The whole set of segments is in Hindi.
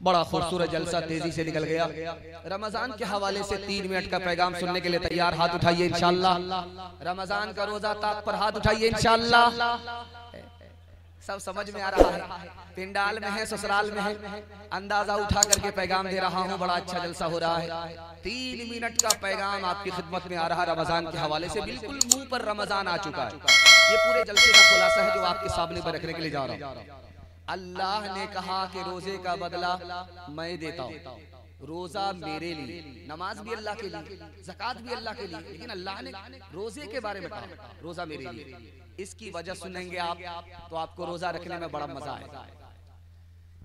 बड़ा खूबसूरत जलसा तेजी से निकल गया। रमजान के हवाले से 3 मिनट का पैगाम सुनने के लिए तैयार? हाथ उठाइए इंशाअल्लाह। रमजान का रोजा ताक पर हाथ उठाइए इंशाअल्लाह। सब समझ में आ रहा है, पिंडाल में है, ससुराल में है, अंदाजा उठा करके पैगाम दे रहा हूँ। बड़ा अच्छा जलसा हो रहा है। 3 मिनट का पैगाम आपकी खिदमत में आ रहा है रमजान के हवाले से। बिल्कुल मुंह पर रमजान आ चुका है। ये पूरे जलसे का खुलासा है जो आपके सामने पर रखने के लिए जा रहा हूँ। अल्लाह ने कहा कि रोजे का बदला मैं देता हूँ। रोजा मेरे लिए, नमाज भी अल्लाह के लिए, ज़कात भी अल्लाह के लिए, लेकिन अल्लाह ने रोजे के बारे में कहा रोजा मेरे लिए। इसकी वजह सुनेंगे आप तो आपको रोजा रखने में बड़ा मजा आएगा।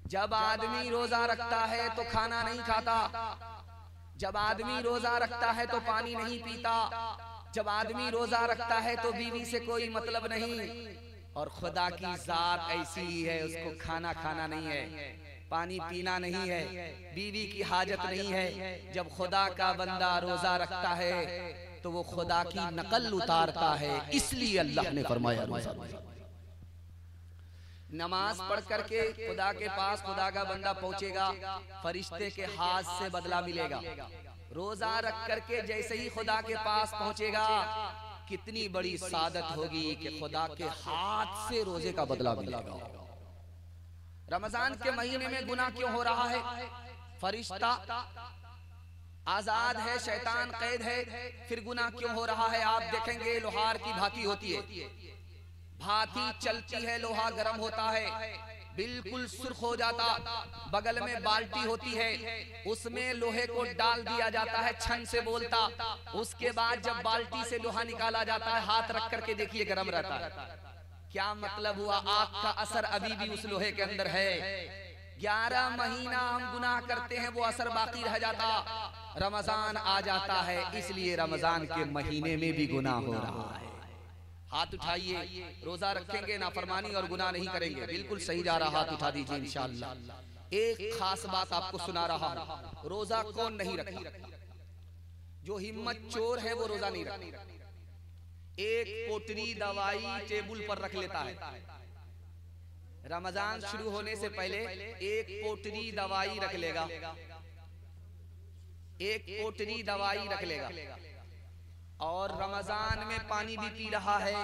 जब आदमी रोजा रखता है तो खाना नहीं खाता, जब आदमी रोजा रखता है तो पानी नहीं पीता, जब आदमी रोजा रखता है तो बीवी से कोई मतलब नहीं। और खुदा की जात ऐसी ही है, उसको खाना खाना नहीं है, पानी पीना नहीं है, बीवी की हाजत नहीं है। जब खुदा का बंदा रोजा रखता है तो वो खुदा की नकल उतारता है। इसलिए अल्लाह ने फरमाया रोजा। नमाज पढ़ करके खुदा के पास खुदा का बंदा पहुंचेगा, फरिश्ते के हाथ से बदला मिलेगा। रोजा रख करके जैसे ही खुदा के पास पहुंचेगा, कितनी बड़ी सादत होगी कि खुदा के हाथ से रोजे का बदला मिलेगा। रमजान के महीने में गुनाह क्यों हो रहा है? फरिश्ता आजाद है, शैतान कैद है, फिर गुनाह क्यों हो रहा है? आप देखेंगे लोहार की भाती होती है, भाती चलती है, लोहा गर्म होता है, बिल्कुल सुर्ख हो जाता, बगल में बाल्टी होती है, उसमें लोहे को डाल दिया जाता है, छन से बोलता। उसके बाद जब बाल्टी से लोहा निकाला जाता है, हाथ रख करके देखिए गर्म रहता है। क्या मतलब हुआ? आग का असर अभी भी उस लोहे के अंदर है। 11 महीना हम गुनाह करते हैं, वो असर बाकी रह जाता। रमजान आ जाता है, इसलिए रमजान के महीने में भी गुनाह हो रहा है। हाथ उठाइए, रोजा रखेंगे, नाफरमानी और गुनाह नहीं करेंगे। बिल्कुल सही जा रहा, हाथ उठा दीजिए इंशाअल्लाह। एक खास बात आपको सुना रहा हूं, रोजा कौन नहीं रखता? जो हिम्मत चोर है वो रोजा नहीं रखता। एक पोटरी दवाई टेबल पर रख लेता है, रमजान शुरू होने से पहले एक पोटरी दवाई रख लेगा, एक पोटरी दवाई रख लेगा, और रमजान में पानी भी पी रहा है,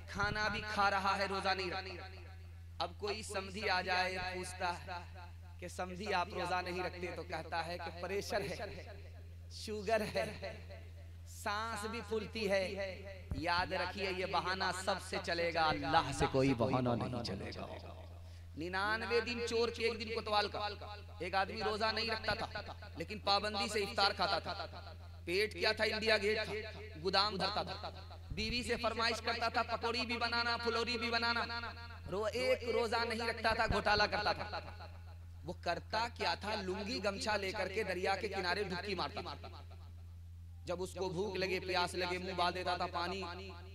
खाना भी खा रहा है, रोजा नहीं रखता। अब कोई समधी आ जाए, पूछता है कि समधी आप रोजा नहीं रखते? तो कहता है कि प्रेशर है, शुगर है, सांस भी फूलती है। याद रखिए, ये बहाना सबसे चलेगा, अल्लाह से कोई बहाना नहीं चलेगा। 99 दिन चोर के एक दिन कोतवाल का। एक आदमी रोजा नहीं रखता था, लेकिन पाबंदी से इफ्तार खाता था। पेट क्या था? इंडिया गेट था, गोदाम भरता था, बीवी से फरमाइश करता था पकौड़ी भी बनाना, फुलौरी भी बनाना। एक रोजा नहीं रखता था, घोटाला करता था। वो करता क्या था? लुंगी गमछा लेकर के दरिया के किनारे डुबकी मारता। जब उसको भूख लगे, प्यास लगे, मुंह बांध देता था, पानी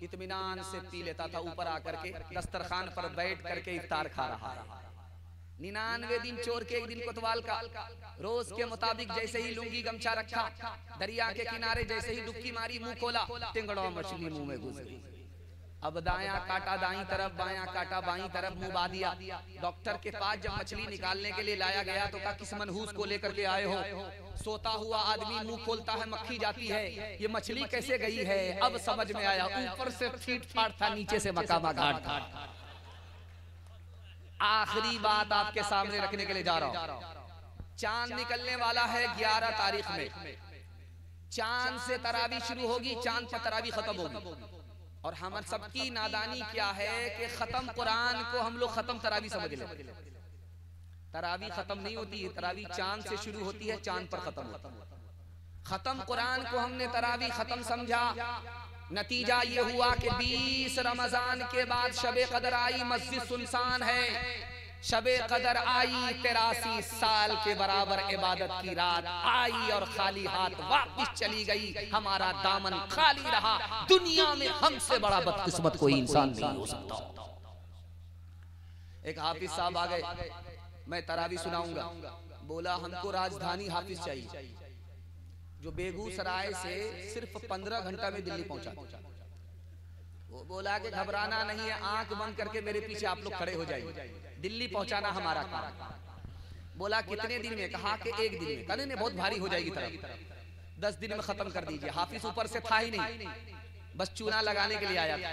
इत्मीनान से पी लेता था। ऊपर आकर के दस्तरखान पर बैठ करके इफ्तार खा रहा है। 99 दिन चोर के एक दिन कोतवाल का। रोज के मुताबिक जैसे ही लुंगी गमछा रखा, दरिया के किनारे जैसे ही डुबकी मारी, मुंह खोला, टिंगड़ा मछली मुंह में घुस गई। अब दायां काटा दाईं तरफ, बायां काटा बाईं तरफ, मुंह बा दिया। डॉक्टर के पास जब मछली निकालने के लिए लाया गया तो कहा, किस मनहूस को लेकर के आए हो? सोता हुआ आदमी मुंह खोलता है, मक्खी जाती है, ये मछली कैसे गई है? अब समझ में आया, ऊपर से फीट फाट था, नीचे से मकामा घाट था। आखिरी बात आपके सामने रखने के लिए जा रहा हूं। चांद निकलने वाला है 11 तारीख में। चांद से तरावी शुरू होगी, चांद पर तरावी खत्म होगी। और हम सबकी नादानी क्या है कि खत्म कुरान को हम लोग खत्म तरावी समझ लेते। तरावी खत्म नहीं होती है, तरावी चांद से शुरू होती है, चांद पर खत्म होता है। खत्म कुरान को हमने तरावी खत्म समझा। नतीजा ये हुआ कि 20 रमजान के बाद शबे कदर आई, मस्जिद सुनसान है। शबे कदर आई, 83 साल के बराबर इबादत की रात आई, और खाली हाथ वापस चली गई। हमारा दामन खाली रहा। दुनिया में हमसे बड़ा बदकिस्मत कोई इंसान नहीं हो सकता। एक हाफिज साहब आ गए, मैं तरावी सुनाऊंगा। बोला, हमको राजधानी हाफिज चाहिए जो बेगूसराय से सिर्फ 15 घंटा में दिल्ली पहुंचा। वो बोला कि घबराना नहीं है, आंख बंद करके मेरे पीछे आप लोग खड़े हो जाइए, दिल्ली पहुंचाना हमारा काम। बोला कितने दिन में? कहा कि 1 दिन में। कहने बहुत भारी हो जाएगी तरफ, 10 दिन में खत्म कर दीजिए। हाफिज ऊपर से था ही नहीं, बस चूना लगाने के लिए आया था।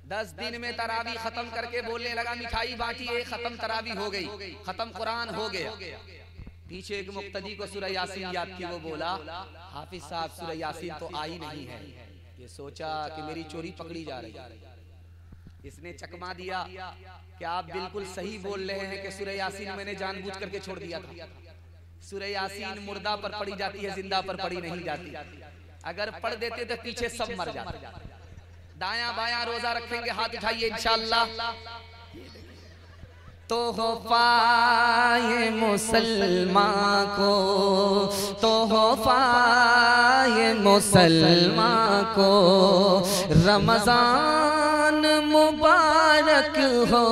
10 दिन में तरावी खत्म करके बोलने लगा मिठाई बांटी, खत्म तरावी हो गई, खत्म कुरान हो गया। पीछे एक मुक्तदी को सूरह यासीन याद की, वो बोला हाफिज साहब सूरह यासीन तो आई नहीं है। ये सोचा कि मेरी चोरी पकड़ी जा रही है। इसने चकमा दिया कि आप बिल्कुल सही बोल रहे हैं कि सूरह यासीन मैंने जानबूझ करके छोड़ दिया था। सूरह यासीन मुर्दा पर पड़ी जाती है, जिंदा पर पड़ी नहीं जाती। अगर पढ़ देते तो पीछे सब मर जाते। दायां बायां रोजा रखेंगे, हाथ उठाइए इंशाअल्लाह। तोहफाए मुसलमान को, तोहफाए मुसलमान को, रमजान मुबारक हो।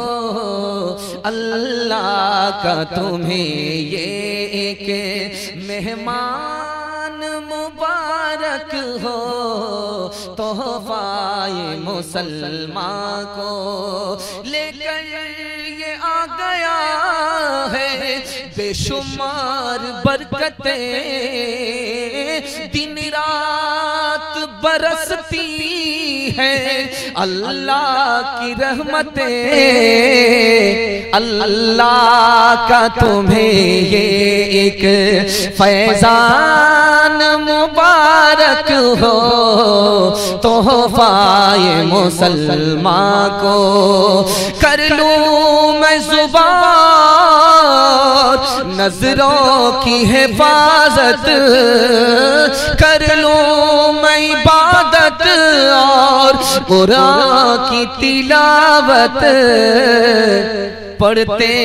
अल्लाह का तुम्हें ये एक मेहमान मुबारक हो। तोहफाए मुसलमान को लेकर ये आ गया है बेशुमार बरकतें, दिन रात बरसती है अल्लाह की रहमतें। अल्लाह का तुम्हें ये एक फैजान मुबारक हो। तोहफाए मुसलमान को कर लूं मैं ज़ुबान, नजरों की हिफाजत कर लूं मैं इबादत, और कुरान की तिलावत। पढ़ते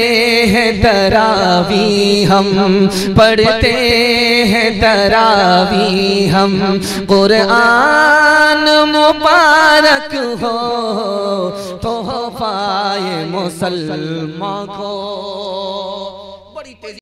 हैं तरावी हम, पढ़ते हैं तरावी हम, कुरान मुबारक हो। तोहफाए मुसलमान को